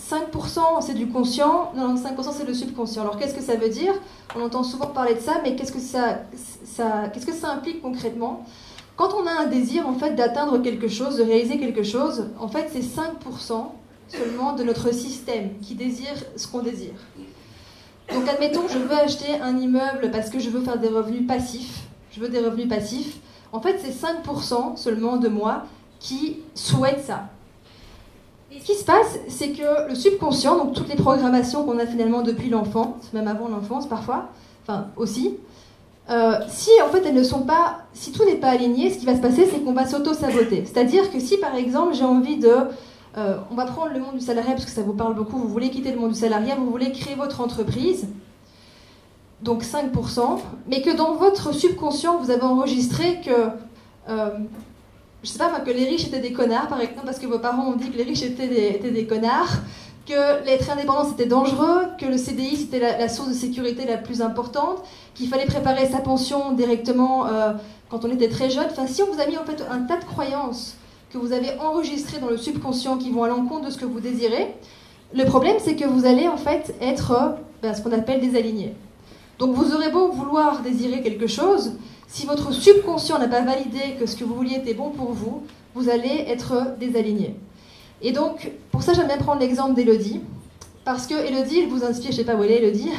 5% c'est du conscient, 95% c'est le subconscient. Alors qu'est-ce que ça veut dire? On entend souvent parler de ça, mais qu'est-ce que ça implique concrètement? Quand on a un désir en fait d'atteindre quelque chose, de réaliser quelque chose, en fait c'est 5% seulement de notre système qui désire ce qu'on désire. Donc admettons, je veux acheter un immeuble parce que je veux faire des revenus passifs. Je veux des revenus passifs. En fait, c'est 5% seulement de moi qui souhaite ça. Et ce qui se passe, c'est que le subconscient, donc toutes les programmations qu'on a finalement depuis l'enfance, même avant l'enfance parfois, enfin aussi, si en fait elles ne sont pas, si tout n'est pas aligné, ce qui va se passer, c'est qu'on va s'auto-saboter. C'est-à-dire que si par exemple j'ai envie de on va prendre le monde du salariat parce que ça vous parle beaucoup, vous voulez quitter le monde du salariat, vous voulez créer votre entreprise, donc 5%, mais que dans votre subconscient, vous avez enregistré que, je sais pas, que les riches étaient des connards, par exemple, parce que vos parents ont dit que les riches étaient des connards, que l'être indépendant c'était dangereux, que le CDI c'était la source de sécurité la plus importante, qu'il fallait préparer sa pension directement quand on était très jeune. Enfin, si on vous a mis en fait un tas de croyances que vous avez enregistrées dans le subconscient qui vont à l'encontre de ce que vous désirez, le problème c'est que vous allez en fait être ce qu'on appelle désaligné. Donc vous aurez beau vouloir désirer quelque chose, si votre subconscient n'a pas validé que ce que vous vouliez était bon pour vous, vous allez être désaligné. Et donc, pour ça j'aime bien prendre l'exemple d'Élodie, parce que Élodie, elle vous inspire, je sais pas où elle est Élodie,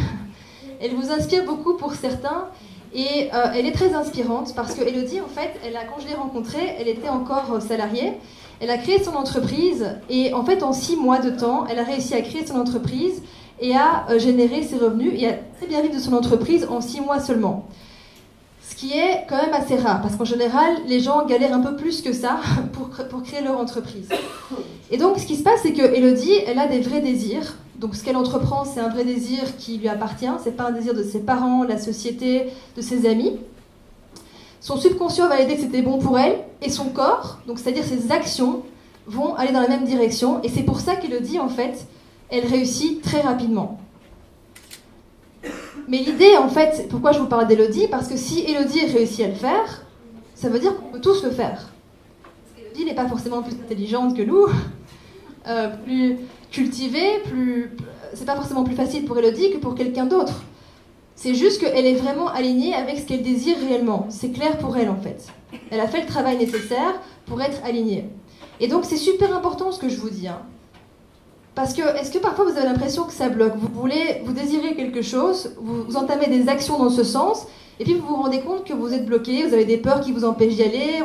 elle vous inspire beaucoup pour certains, et elle est très inspirante parce que Élodie, en fait, quand je l'ai rencontrée, elle était encore salariée. Elle a créé son entreprise et en fait, en 6 mois de temps, elle a réussi à créer son entreprise et à générer ses revenus et à très bien vivre de son entreprise en 6 mois seulement. Ce qui est quand même assez rare parce qu'en général, les gens galèrent un peu plus que ça pour créer leur entreprise. Et donc, ce qui se passe, c'est que Élodie, elle a des vrais désirs. Donc ce qu'elle entreprend, c'est un vrai désir qui lui appartient, c'est pas un désir de ses parents, la société, de ses amis. Son subconscient a validé que c'était bon pour elle, et son corps, donc c'est-à-dire ses actions, vont aller dans la même direction, et c'est pour ça qu'Élodie, en fait, elle réussit très rapidement. Mais l'idée, en fait, pourquoi je vous parle d'Élodie? Parce que si Élodie réussit à le faire, ça veut dire qu'on peut tous le faire. Élodie n'est pas forcément plus intelligente que nous, plus cultivée, c'est pas forcément plus facile pour Élodie que pour quelqu'un d'autre. C'est juste qu'elle est vraiment alignée avec ce qu'elle désire réellement. C'est clair pour elle en fait. Elle a fait le travail nécessaire pour être alignée. Et donc c'est super important ce que je vous dis. Hein. Parce que, est-ce que parfois vous avez l'impression que ça bloque? Vous désirez quelque chose, vous entamez des actions dans ce sens, et puis vous vous rendez compte que vous êtes bloqué, vous avez des peurs qui vous empêchent d'y aller,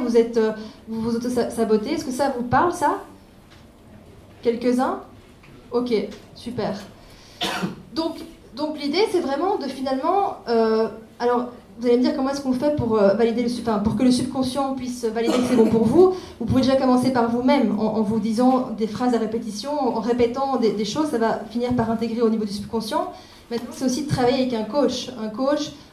vous vous auto-sabotez. Est-ce que ça vous parle ça? Quelques-uns? Ok, super. Donc l'idée, c'est vraiment de finalement... alors, vous allez me dire comment est-ce qu'on fait pour valider pour que le subconscient puisse valider que c'est bon pour vous. Vous pouvez déjà commencer par vous-même, en vous disant des phrases à répétition, en répétant des choses, ça va finir par intégrer au niveau du subconscient. Maintenant, c'est aussi de travailler avec un coach,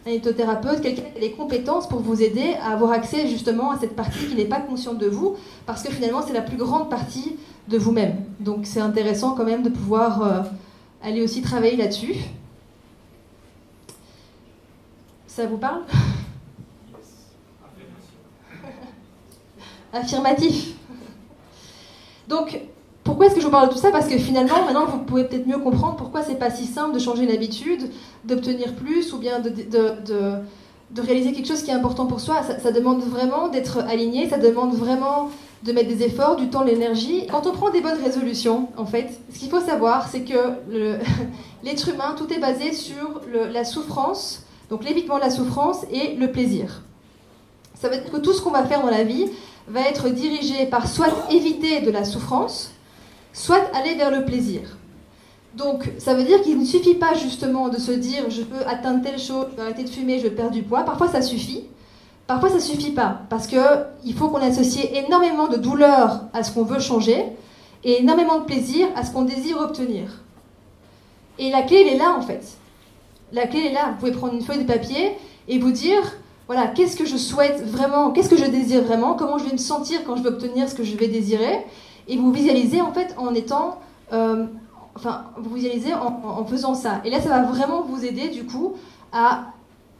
un hypnothérapeute, quelqu'un qui a les compétences pour vous aider à avoir accès justement à cette partie qui n'est pas consciente de vous, parce que finalement, c'est la plus grande partie de vous-même. Donc c'est intéressant quand même de pouvoir aller aussi travailler là-dessus. Ça vous parle? Affirmatif. Donc, pourquoi est-ce que je vous parle de tout ça? Parce que finalement, maintenant, vous pouvez peut-être mieux comprendre pourquoi c'est pas si simple de changer une habitude, d'obtenir plus, ou bien de réaliser quelque chose qui est important pour soi. Ça demande vraiment d'être aligné, ça demande vraiment de mettre des efforts, du temps, de l'énergie. Quand on prend des bonnes résolutions, en fait, ce qu'il faut savoir, c'est que l'être humain, tout est basé sur la souffrance, donc l'évitement de la souffrance et le plaisir. Ça veut dire que tout ce qu'on va faire dans la vie va être dirigé par soit éviter de la souffrance, soit aller vers le plaisir. Donc, ça veut dire qu'il ne suffit pas justement de se dire « je peux atteindre telle chose, je peux arrêter de fumer, je vais perdre du poids ». Parfois, ça suffit. Parfois, ça ne suffit pas, parce qu'il faut qu'on associe énormément de douleur à ce qu'on veut changer et énormément de plaisir à ce qu'on désire obtenir. Et la clé, elle est là, en fait. La clé est là. Vous pouvez prendre une feuille de papier et vous dire, voilà, qu'est-ce que je souhaite vraiment, qu'est-ce que je désire vraiment, comment je vais me sentir quand je vais obtenir ce que je vais désirer, et vous visualisez, en fait, en étant... vous visualisez en faisant ça. Et là, ça va vraiment vous aider, du coup, à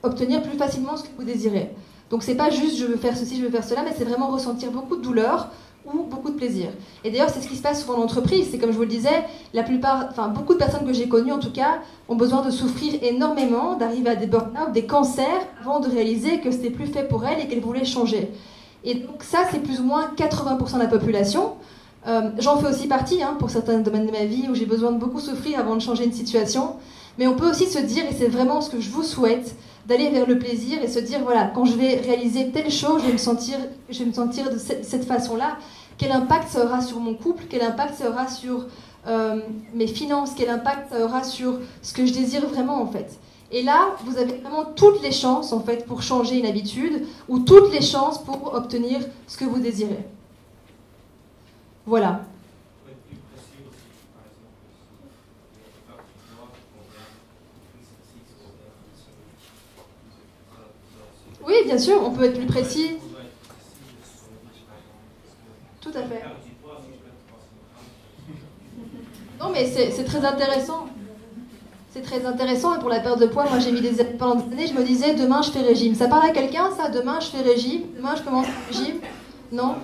obtenir plus facilement ce que vous désirez. Donc c'est pas juste je veux faire ceci, je veux faire cela, mais c'est vraiment ressentir beaucoup de douleur ou beaucoup de plaisir. Et d'ailleurs, c'est ce qui se passe souvent en entreprise. C'est comme je vous le disais, beaucoup de personnes que j'ai connues en tout cas, ont besoin de souffrir énormément, d'arriver à des burn-out, des cancers, avant de réaliser que c'était plus fait pour elles et qu'elles voulaient changer. Et donc ça, c'est plus ou moins 80% de la population. J'en fais aussi partie, hein, pour certains domaines de ma vie où j'ai besoin de beaucoup souffrir avant de changer une situation. Mais on peut aussi se dire, et c'est vraiment ce que je vous souhaite, d'aller vers le plaisir et se dire, voilà, quand je vais réaliser telle chose, je vais me sentir de cette façon-là. Quel impact ça aura sur mon couple? Quel impact ça aura sur mes finances? Quel impact ça aura sur ce que je désire vraiment, en fait? Et là, vous avez vraiment toutes les chances, en fait, pour changer une habitude ou toutes les chances pour obtenir ce que vous désirez. Voilà. Oui, bien sûr, on peut être plus précis. Tout à fait. Non, mais c'est très intéressant. C'est très intéressant. Et pour la perte de poids, moi j'ai mis pendant des années, je me disais, demain je fais régime. Ça parle à quelqu'un, ça? Demain je fais régime. Demain je commence le régime. Non.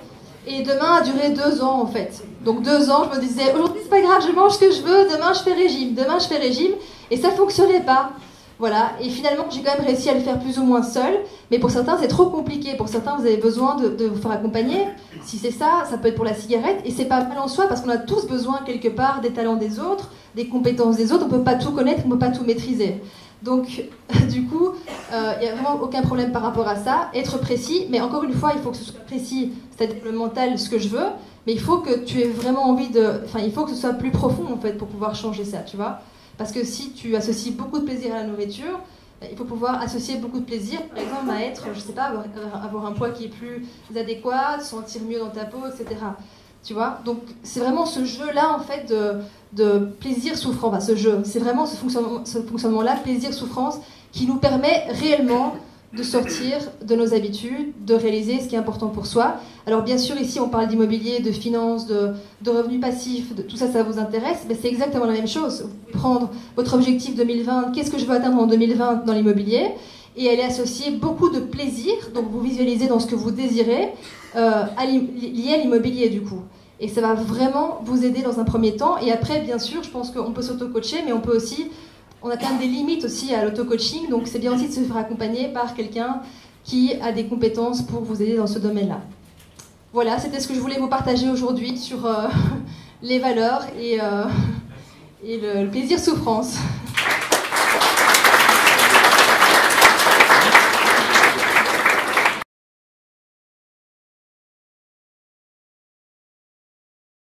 Et demain a duré 2 ans en fait. Donc 2 ans, je me disais, aujourd'hui c'est pas grave, je mange ce que je veux, demain je fais régime. Demain je fais régime. Et ça fonctionnait pas. Voilà, et finalement j'ai quand même réussi à le faire plus ou moins seul, mais pour certains c'est trop compliqué, pour certains vous avez besoin de vous faire accompagner, si c'est ça, ça peut être pour la cigarette, et c'est pas mal en soi parce qu'on a tous besoin quelque part des talents des autres, des compétences des autres, on peut pas tout connaître, on peut pas tout maîtriser. Donc du coup, il n'y a vraiment aucun problème par rapport à ça, être précis, mais encore une fois il faut que ce soit précis, c'est-à-dire le mental, ce que je veux, mais il faut que tu aies vraiment envie il faut que ce soit plus profond en fait pour pouvoir changer ça, tu vois. Parce que si tu associes beaucoup de plaisir à la nourriture, il faut pouvoir associer beaucoup de plaisir, par exemple, à être, je sais pas, avoir un poids qui est plus adéquat, se sentir mieux dans ta peau, etc. Tu vois? Donc, c'est vraiment ce jeu-là, en fait, de plaisir-souffrance. Enfin, ce jeu, c'est vraiment ce fonctionnement-là, plaisir-souffrance, qui nous permet réellement de sortir de nos habitudes, de réaliser ce qui est important pour soi. Alors bien sûr, ici, on parle d'immobilier, de finances, de revenus passifs, de tout ça, ça vous intéresse, mais c'est exactement la même chose. Prendre votre objectif 2020, qu'est-ce que je veux atteindre en 2020 dans l'immobilier, et aller associer beaucoup de plaisir, donc vous visualisez dans ce que vous désirez, lié à l'immobilier du coup. Et ça va vraiment vous aider dans un premier temps, et après, bien sûr, je pense qu'on peut s'auto-coacher, mais on peut aussi... On a quand même des limites aussi à l'auto-coaching, donc c'est bien aussi de se faire accompagner par quelqu'un qui a des compétences pour vous aider dans ce domaine-là. Voilà, c'était ce que je voulais vous partager aujourd'hui sur les valeurs et le plaisir-souffrance.